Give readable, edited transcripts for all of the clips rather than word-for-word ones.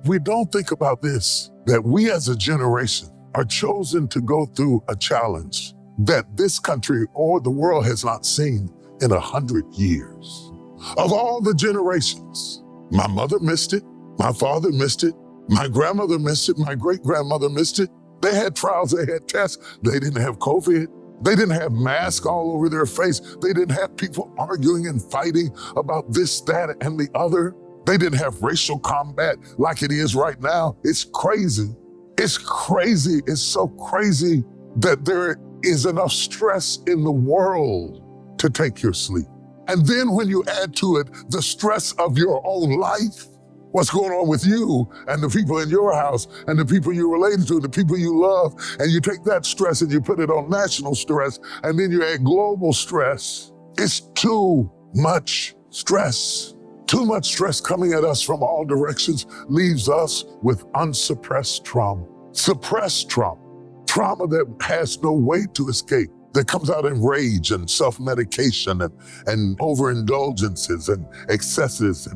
We don't think about this, that we as a generation are chosen to go through a challenge that this country or the world has not seen in 100 years. Of all the generations, my mother missed it, my father missed it, my grandmother missed it, my great-grandmother missed it. They had trials, they had tests, they didn't have COVID. They didn't have masks all over their face. They didn't have people arguing and fighting about this, that, and the other. They didn't have racial combat like it is right now. It's crazy. It's crazy. It's so crazy that there is enough stress in the world to take your sleep. And then when you add to it the stress of your own life, what's going on with you and the people in your house and the people you're related to, the people you love, and you take that stress and you put it on national stress, and then you add global stress. It's too much stress. Too much stress coming at us from all directions leaves us with unsuppressed trauma. Suppressed trauma. Trauma that has no way to escape, that comes out in rage and self-medication and overindulgences and excesses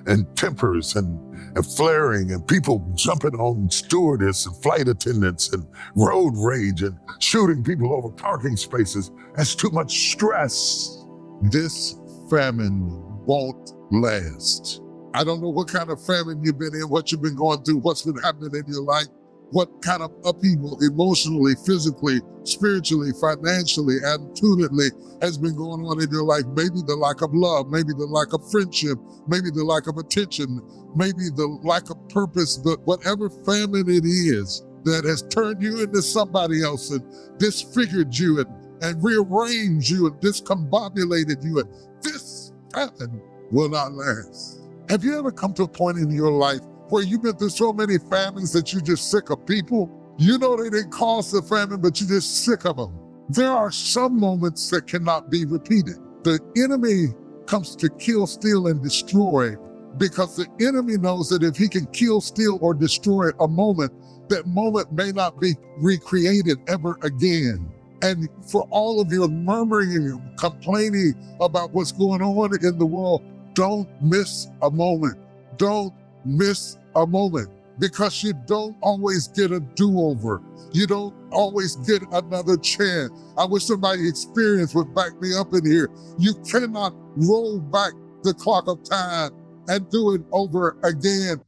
and tempers and flaring and people jumping on stewardess and flight attendants and road rage and shooting people over parking spaces. That's too much stress. This famine won't last. I don't know what kind of famine you've been in, what you've been going through, what's been happening in your life, what kind of upheaval emotionally, physically, spiritually, financially, attitudinally has been going on in your life. Maybe the lack of love, maybe the lack of friendship, maybe the lack of attention, maybe the lack of purpose, but whatever famine it is that has turned you into somebody else and disfigured you and rearranged you and discombobulated you, and this famine will not last. Have you ever come to a point in your life where you've been through so many famines that you're just sick of people? You know they didn't cause the famine, but you're just sick of them. There are some moments that cannot be repeated. The enemy comes to kill, steal, and destroy because the enemy knows that if he can kill, steal, or destroy a moment, that moment may not be recreated ever again. And for all of your murmuring and complaining about what's going on in the world, don't miss a moment. Don't miss a moment, because you don't always get a do-over. You don't always get another chance. I wish somebody experienced would back me up in here. You cannot roll back the clock of time and do it over again.